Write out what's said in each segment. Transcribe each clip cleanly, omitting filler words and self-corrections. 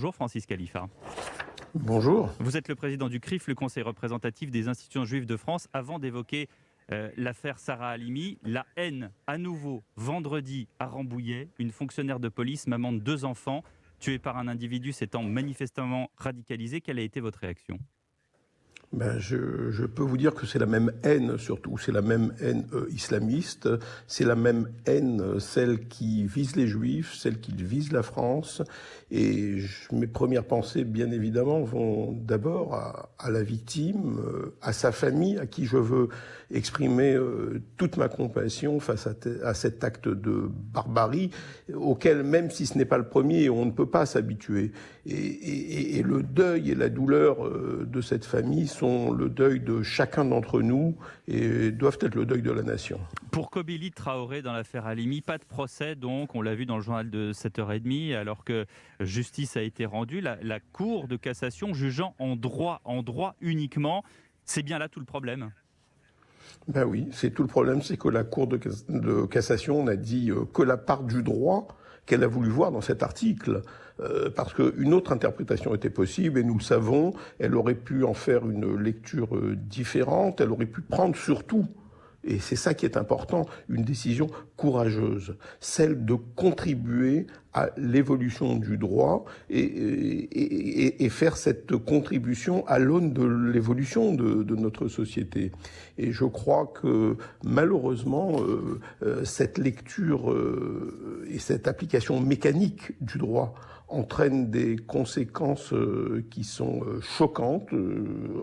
Bonjour Francis Khalifa. Bonjour. Vous êtes le président du CRIF, le Conseil représentatif des institutions juives de France. Avant d'évoquer l'affaire Sarah Halimi, la haine à nouveau vendredi à Rambouillet. Une fonctionnaire de police, maman de 2 enfants, tuée par un individu s'étant manifestement radicalisé. Quelle a été votre réaction ? Je peux vous dire que c'est la même haine, surtout, c'est la même haine islamiste, c'est la même haine, celle qui vise les Juifs, celle qui vise la France. Et mes premières pensées, bien évidemment, vont d'abord à la victime, à sa famille, à qui je veux exprimer toute ma compassion face à cet acte de barbarie, auquel, même si ce n'est pas le premier, on ne peut pas s'habituer. Et le deuil et la douleur de cette famille sont le deuil de chacun d'entre nous et doivent être le deuil de la nation. Pour Kobili Traoré dans l'affaire Halimi, pas de procès donc, on l'a vu dans le journal de 7h30, alors que justice a été rendue, la Cour de cassation jugeant en droit uniquement. C'est bien là tout le problème. Ben oui, c'est tout le problème, c'est que la Cour de cassation n'a dit que la part du droit qu'elle a voulu voir dans cet article, parce qu'une autre interprétation était possible, et nous le savons, elle aurait pu en faire une lecture différente, elle aurait pu prendre surtout, et c'est ça qui est important, une décision courageuse, celle de contribuer à l'évolution du droit et faire cette contribution à l'aune de l'évolution de notre société. Et je crois que malheureusement, cette lecture et cette application mécanique du droit entraîne des conséquences qui sont choquantes,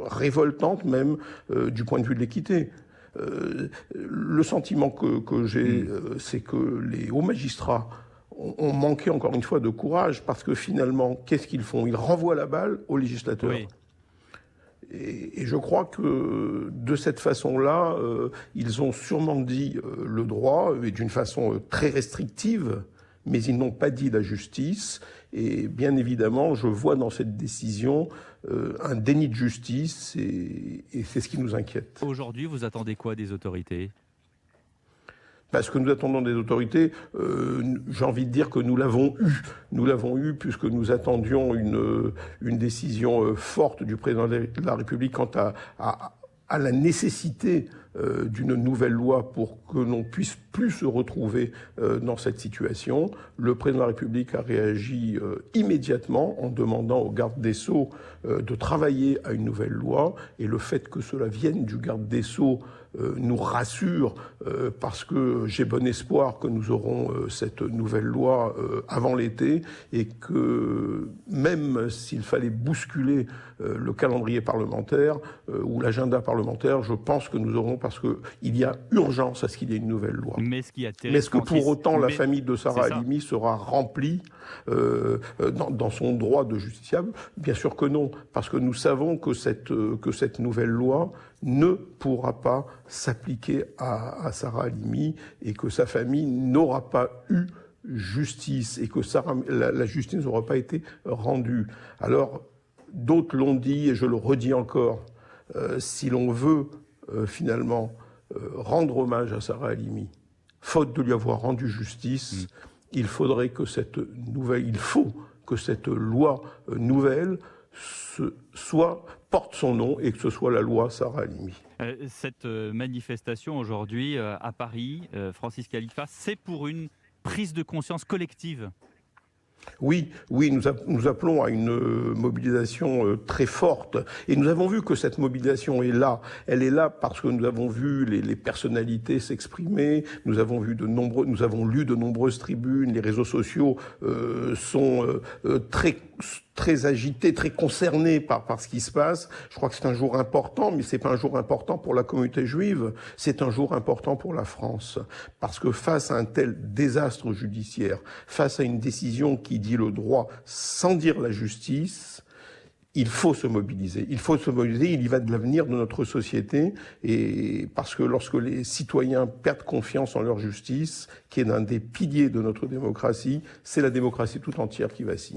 révoltantes même du point de vue de l'équité. Le sentiment que j'ai, c'est que les hauts magistrats ont manqué encore une fois de courage, parce que finalement, qu'est-ce qu'ils font ? Ils renvoient la balle aux législateurs. Oui. Et je crois que de cette façon-là, ils ont sûrement dit le droit, et d'une façon très restrictive, mais ils n'ont pas dit la justice. Et bien évidemment, je vois dans cette décision un déni de justice, et c'est ce qui nous inquiète. Aujourd'hui, vous attendez quoi des autorités ? Parce que nous attendons des autorités, j'ai envie de dire que nous l'avons eu. Nous l'avons eu puisque nous attendions une décision forte du président de la République quant à la nécessité d'une nouvelle loi pour que l'on puisse plus se retrouver dans cette situation. Le président de la République a réagi immédiatement en demandant au garde des Sceaux de travailler à une nouvelle loi, et le fait que cela vienne du garde des Sceaux nous rassure, parce que j'ai bon espoir que nous aurons cette nouvelle loi avant l'été, et que même s'il fallait bousculer le calendrier parlementaire ou l'agenda parlementaire, je pense que nous aurons, parce qu'il y a urgence à ce qu'il y ait une nouvelle loi. Mais est-ce que pour autant la famille de Sarah Halimi sera remplie dans son droit de justiciable ? Bien sûr que non, parce que nous savons que cette nouvelle loi ne pourra pas s'appliquer à Sarah Halimi, et que sa famille n'aura pas eu justice, et que la justice n'aura pas été rendue. Alors, d'autres l'ont dit, et je le redis encore, si l'on veut finalement rendre hommage à Sarah Halimi, faute de lui avoir rendu justice, il faut que cette loi nouvelle porte son nom, et que ce soit la loi Sarah Halimi. Cette manifestation aujourd'hui à Paris, Francis Khalifa, c'est pour une prise de conscience collective. Oui, nous appelons à une mobilisation très forte. Et nous avons vu que cette mobilisation est là. Elle est là parce que nous avons vu les personnalités s'exprimer, nous avons lu de nombreuses tribunes, les réseaux sociaux sont très agités, très concernés par ce qui se passe. Je crois que c'est un jour important, mais c'est pas un jour important pour la communauté juive, c'est un jour important pour la France. Parce que face à un tel désastre judiciaire, face à une décision qui dit le droit sans dire la justice, il faut se mobiliser. Il y va de l'avenir de notre société, et parce que lorsque les citoyens perdent confiance en leur justice, qui est l'un des piliers de notre démocratie, c'est la démocratie tout entière qui vacille.